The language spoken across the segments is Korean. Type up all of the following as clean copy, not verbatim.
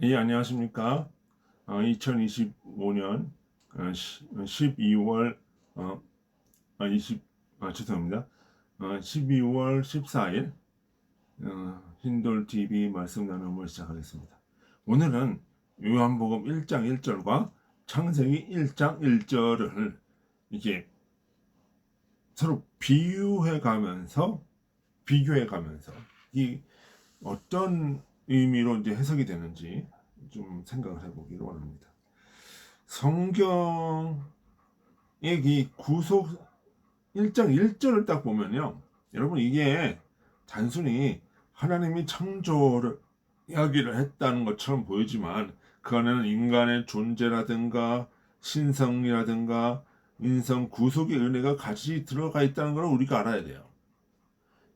예, 안녕하십니까. 2025년 12월 20 죄송합니다. 12월 14일 흰돌 TV 말씀 나눔을 시작하겠습니다. 오늘은 요한복음 1장 1절과 창세기 1장 1절을 이게 서로 비교해 가면서 이 어떤 의미로 이제 해석이 되는지 좀 생각을 해보기를 원합니다. 성경의 이 구속 1장 1절을 딱 보면요. 여러분 이게 단순히 하나님이 창조를 이야기를 했다는 것처럼 보이지만 그 안에는 인간의 존재라든가 신성이라든가 인성 구속의 은혜가 같이 들어가 있다는 걸 우리가 알아야 돼요.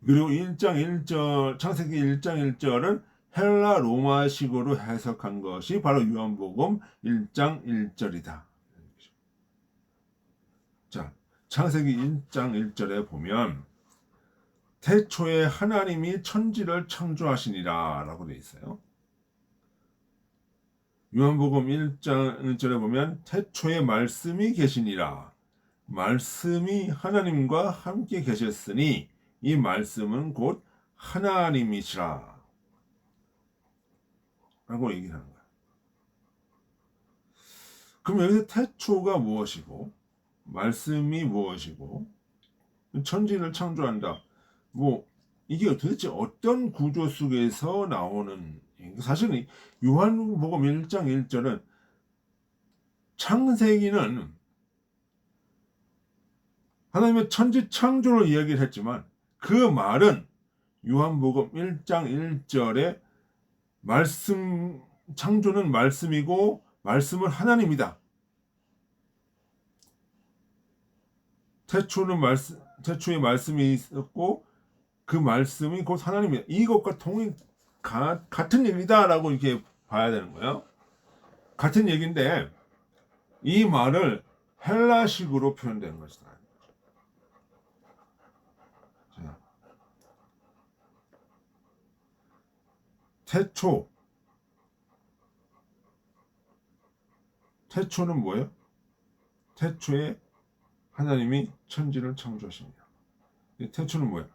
그리고 1장 1절, 창세기 1장 1절은 헬라 로마식으로 해석한 것이 바로 요한복음 1장 1절이다. 자, 창세기 1장 1절에 보면 태초에 하나님이 천지를 창조하시니라 라고 되어 있어요. 요한복음 1장 1절에 보면 태초에 말씀이 계시니라. 말씀이 하나님과 함께 계셨으니 이 말씀은 곧 하나님이시라 라고 얘기를 하는 거예요. 그럼 여기서 태초가 무엇이고 말씀이 무엇이고 천지를 창조한다. 뭐 이게 도대체 어떤 구조 속에서 나오는 사실은 요한복음 1장 1절은 창세기는 하나님의 천지 창조를 이야기를 했지만 그 말은 요한복음 1장 1절에 말씀 창조는 말씀이고 말씀은 하나님이다. 태초에 말씀이 있었고 그 말씀이 곧 하나님이다. 이것과 같은 얘기다라고 이렇게 봐야 되는 거예요. 같은 얘기인데 이 말을 헬라식으로 표현되는 것이다. 태초는 뭐예요? 태초에 하나님이 천지를 창조하십니다. 태초는 뭐예요?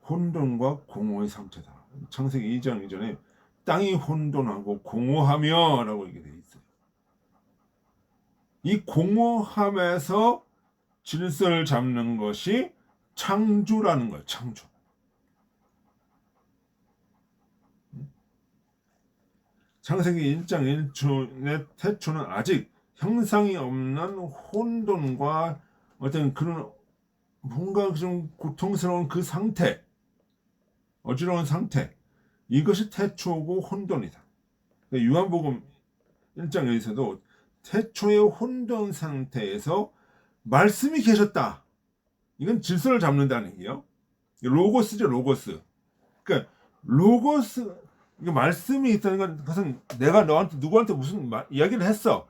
혼돈과 공허의 상태다. 창세기 2장 이전에 땅이 혼돈하고 공허하며 라고 이렇게 되어 있어요. 이 공허함에서 질서를 잡는 것이 창조라는 거예요. 창조. 창세기 1장 1절의 태초는 아직 형상이 없는 혼돈과 어떤 그런 뭔가 좀 고통스러운 그 상태, 어지러운 상태, 이것이 태초고 혼돈이다. 요한복음 1장에서도 태초의 혼돈 상태에서 말씀이 계셨다. 이건 질서를 잡는다는 얘기예요. 로고스죠, 로고스. 그러니까 로고스, 이게 말씀이 있다는 건 그것은 내가 누구한테 무슨 이야기를 했어.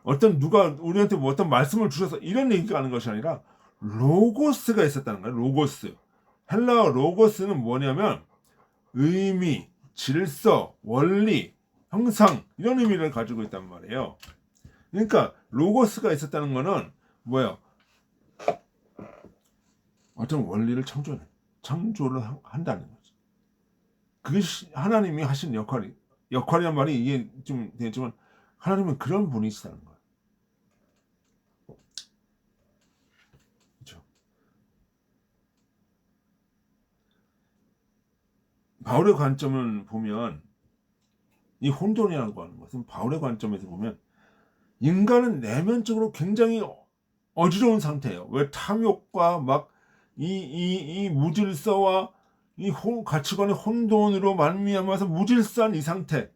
어떤 누가 우리한테 뭐 어떤 말씀을 주셔서 이런 얘기가 하는 것이 아니라 로고스가 있었다는 거예요. 로고스. 헬라어 로고스는 뭐냐면 의미, 질서, 원리, 형상 이런 의미를 가지고 있단 말이에요. 그러니까 로고스가 있었다는 거는 뭐예요? 어떤 원리를 창조를 한다는 거죠. 그게 하나님이 하신 역할이란 말이 이게 좀 되지만 하나님은 그런 분이시다는 거예요. 그렇죠? 바울의 관점을 보면 이 혼돈이라고 하는 것은 바울의 관점에서 보면 인간은 내면적으로 굉장히 어지러운 상태예요. 왜 탐욕과 막 이 무질서와 가치관의 혼돈으로 말미암아서 무질서한 이 상태.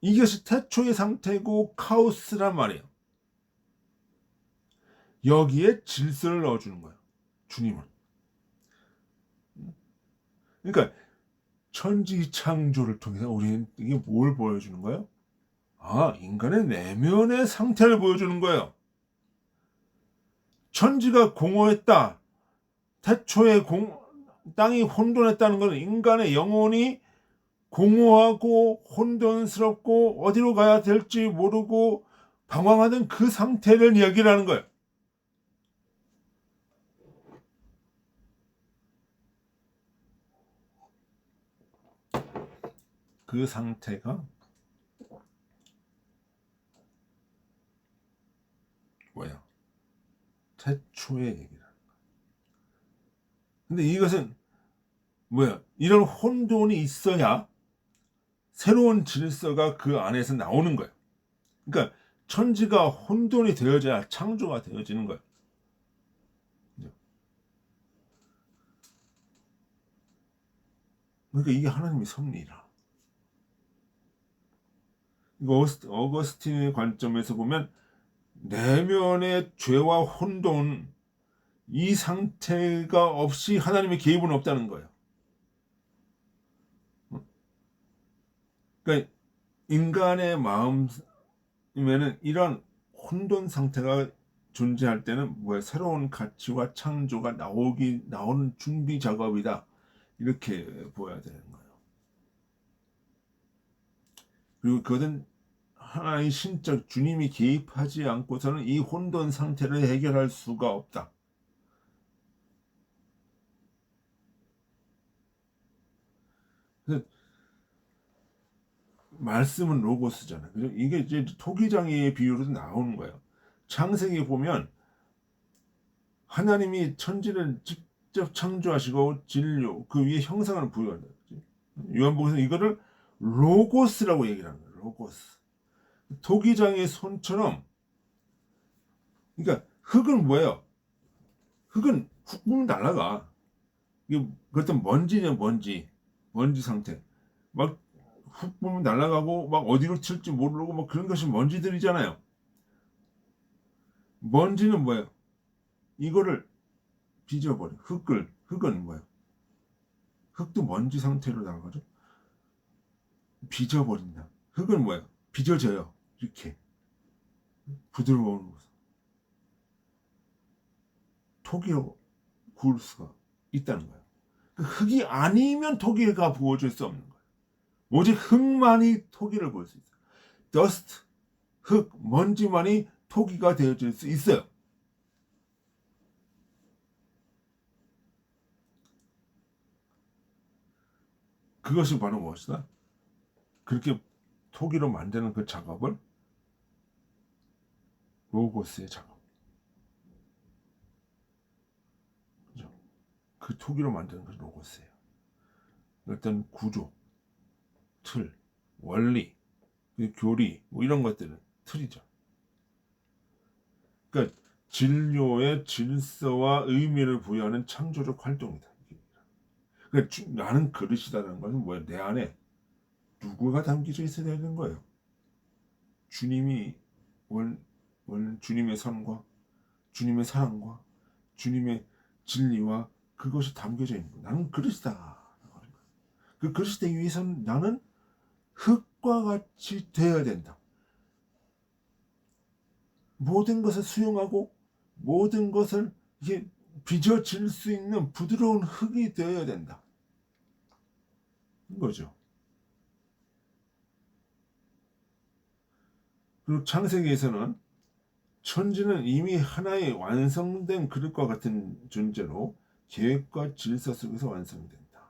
이것이 태초의 상태고 카오스란 말이에요. 여기에 질서를 넣어주는 거예요. 주님은. 그러니까 천지 창조를 통해서 우리는 이게 뭘 보여주는 거예요? 인간의 내면의 상태를 보여주는 거예요. 천지가 공허했다. 태초에 땅이 혼돈했다는 것은 인간의 영혼이 공허하고 혼돈스럽고 어디로 가야 될지 모르고 방황하는 그 상태를 이야기를 하는 거예요. 그 상태가 뭐야? 태초의 얘기라는 거야. 근데 이것은 뭐야? 이런 혼돈이 있어야 새로운 질서가 그 안에서 나오는 거야. 그러니까 천지가 혼돈이 되어져야 창조가 되어지는 거야. 그러니까 이게 하나님의 섭리라. 이거 어거스틴의 관점에서 보면 내면의 죄와 혼돈, 이 상태가 없이 하나님의 개입은 없다는 거예요. 그러니까 인간의 마음이면은 이런 혼돈 상태가 존재할 때는 뭐야? 새로운 가치와 창조가 나오는 준비 작업이다. 이렇게 보여야 되는 거예요. 그리고 그것은 하나의 신적 주님이 개입하지 않고서는 이 혼돈 상태를 해결할 수가 없다. 그래서 말씀은 로고스잖아요. 그죠? 이게 이제 토기장의 비유로도 나오는 거예요. 창세기 보면 하나님이 천지를 직접 창조하시고 진료 그 위에 형상을 부여한다. 요한복음에서 이거를 로고스라고 얘기를 하는 거예요. 로고스. 토기장의 손처럼. 그러니까 흙은 뭐예요? 흙은 훅 부면 날아가. 이게 그것도 먼지냐 먼지 상태. 막 훅 부면 날아가고 막 어디로 튈지 모르고 막 그런 것이 먼지들이잖아요. 먼지는 뭐예요? 이거를 빚어버려. 흙은 뭐예요? 흙도 먼지 상태로 나가죠. 빚어버린다. 흙은 뭐예요? 빚어져요. 이렇게 부드러운 곳. 토기로 구울 수가 있다는 거예요. 그 흙이 아니면 토기가 부어질 수 없는 거예요. 오직 흙만이 토기를 부을 수 있어요. 더스트, 흙, 먼지만이 토기가 되어질 수 있어요. 그것이 바로 무엇이다? 그렇게 토기로 만드는 그 작업을 로고스의 작업. 그죠? 그 토기로 만드는 그 로고스예요. 어떤 구조, 틀, 원리, 교리, 뭐 이런 것들은 틀이죠. 그러니까 진료의 질서와 의미를 부여하는 창조적 활동이다. 그러니까 나는 그릇이다라는 것은 뭐야? 내 안에 누구가 담겨져 있어야 되는 거예요. 주님이 주님의 삶과 주님의 사랑과 주님의 진리와 그것이 담겨져 있는 거예요. 나는 그릇이다. 그 그릇이 되기 위해서는 나는 흙과 같이 되어야 된다. 모든 것을 수용하고 모든 것을 이게 빚어질 수 있는 부드러운 흙이 되어야 된다. 이거죠. 그리고 창세기에서는 천지는 이미 하나의 완성된 그릇과 같은 존재로 계획과 질서 속에서 완성이 된다.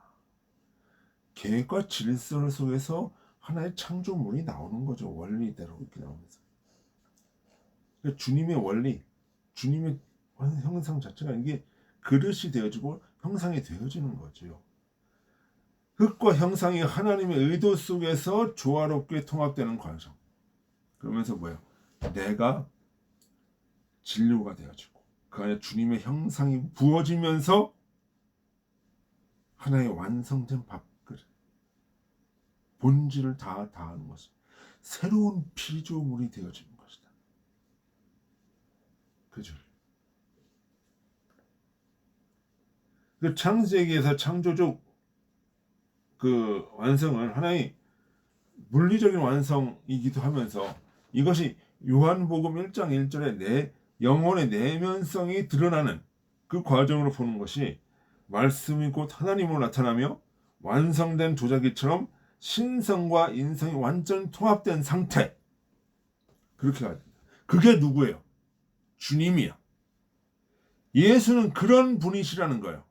계획과 질서 속에서 하나의 창조물이 나오는 거죠. 원리대로 이렇게 나오면서. 그러니까 주님의 원리, 주님의 형상 자체가 이게 그릇이 되어지고 형상이 되어지는 거죠. 흙과 형상이 하나님의 의도 속에서 조화롭게 통합되는 과정. 그러면서 뭐예요? 내가 진료가 되어지고 그 안에 주님의 형상이 부어지면서 하나의 완성된 밥그릇, 본질을 다 다하는 것이 새로운 피조물이 되어지는 것이다. 그죠? 그 창세기에서 창조적 그 완성은 하나의 물리적인 완성이기도 하면서 이것이 요한복음 1장 1절에 내 영혼의 내면성이 드러나는 그 과정으로 보는 것이 말씀이 곧 하나님으로 나타나며 완성된 도자기처럼 신성과 인성이 완전히 통합된 상태. 그렇게 가야 된다. 그게 누구예요? 주님이야. 예수는 그런 분이시라는 거예요.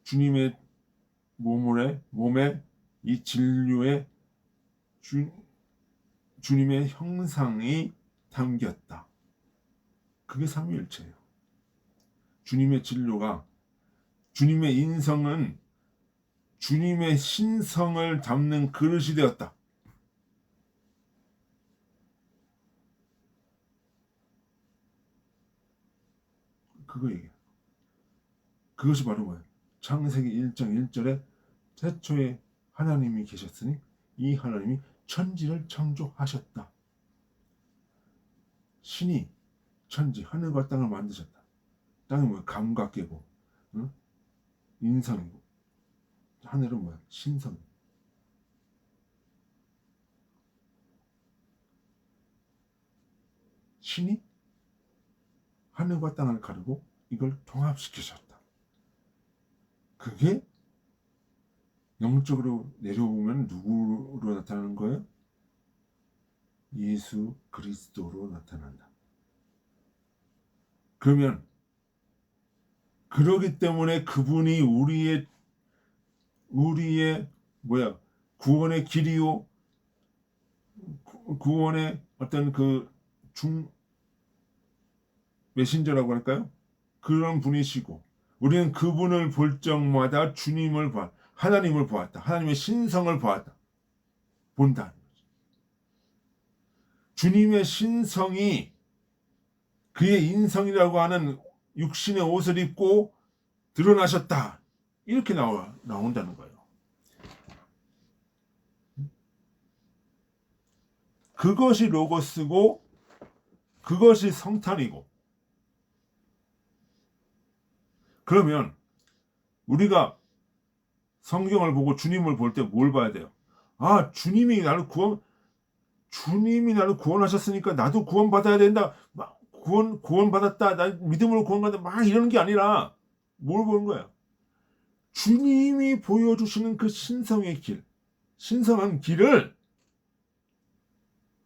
주님의 몸에 이 진료에 주님의 형상이 담겼다. 그게 삼위일체예요. 주님의 진료가, 주님의 인성은 주님의 신성을 담는 그릇이 되었다. 그거 얘기야. 그것이 바로 뭐예요? 창세기 1장 1절에 태초에 하나님이 계셨으니 이 하나님이 천지를 창조하셨다. 신이 천지, 하늘과 땅을 만드셨다. 땅이 뭐야? 감각계고, 응? 인성이고, 하늘은 뭐야? 신성. 신이 하늘과 땅을 가르고 이걸 통합시키셨다. 그게 영적으로 내려오면 누구로 나타나는 거예요? 예수 그리스도로 나타난다. 그러면 그러기 때문에 그분이 우리의 구원의 길이요, 구원의 어떤 그 메신저라고 할까요? 그런 분이시고, 우리는 그분을 볼 적마다 하나님을 보았다. 하나님의 신성을 본다. 주님의 신성이 그의 인성이라고 하는 육신의 옷을 입고 드러나셨다. 이렇게 나온다는 거예요. 그것이 로고스고 그것이 성탄이고. 그러면 우리가 성경을 보고 주님을 볼 때 뭘 봐야 돼요? 아, 주님이 나를 구원하셨으니까 나도 구원받아야 된다. 구원받았다. 나 믿음으로 구원받았다. 막 이러는 게 아니라 뭘 보는 거야? 주님이 보여주시는 그 신성의 길, 신성한 길을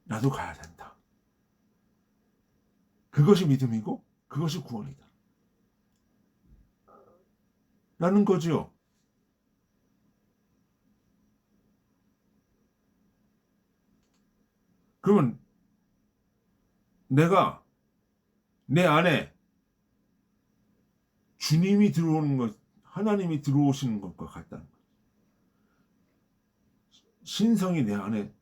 나도 가야 된다. 그것이 믿음이고 그것이 구원이다. 라는 거죠. 그러면 내가 내 안에 주님이 들어오는 것, 하나님이 들어오시는 것과 같다는 거예요. 신성이 내 안에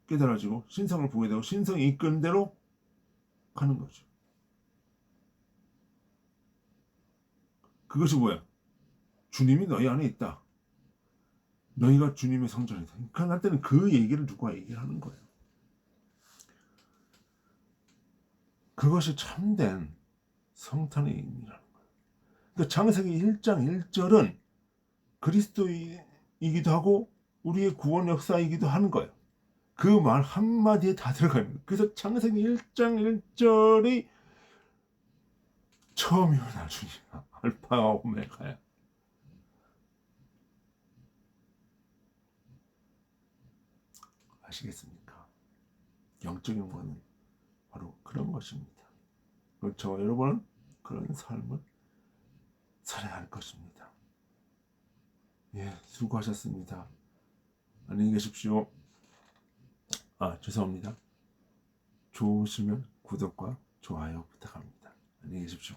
깨달아지고 신성을 보게 되고 신성이 이끄는 대로 가는 거죠. 그것이 뭐야? 주님이 너희 안에 있다. 너희가 주님의 성전이다. 그러니까 할 때는 그 얘기를 누가 얘기를 하는 거예요. 그것이 참된 성탄의 의미라는 거예요. 그러니까 창세기 1장 1절은 그리스도이기도 하고 우리의 구원 역사이기도 하는 거예요. 그 말 한마디에 다 들어가는 거예요. 그래서 창세기 1장 1절이 처음이요 나중이야. 알파와 오메가야. 아시겠습니까? 영적인 것은 바로 그런 것입니다. 저와 여러분은 그런 삶을 살아야 할 것입니다. 예, 수고하셨습니다. 안녕히 계십시오. 죄송합니다. 좋으시면 구독과 좋아요 부탁합니다. 안녕히 계십시오.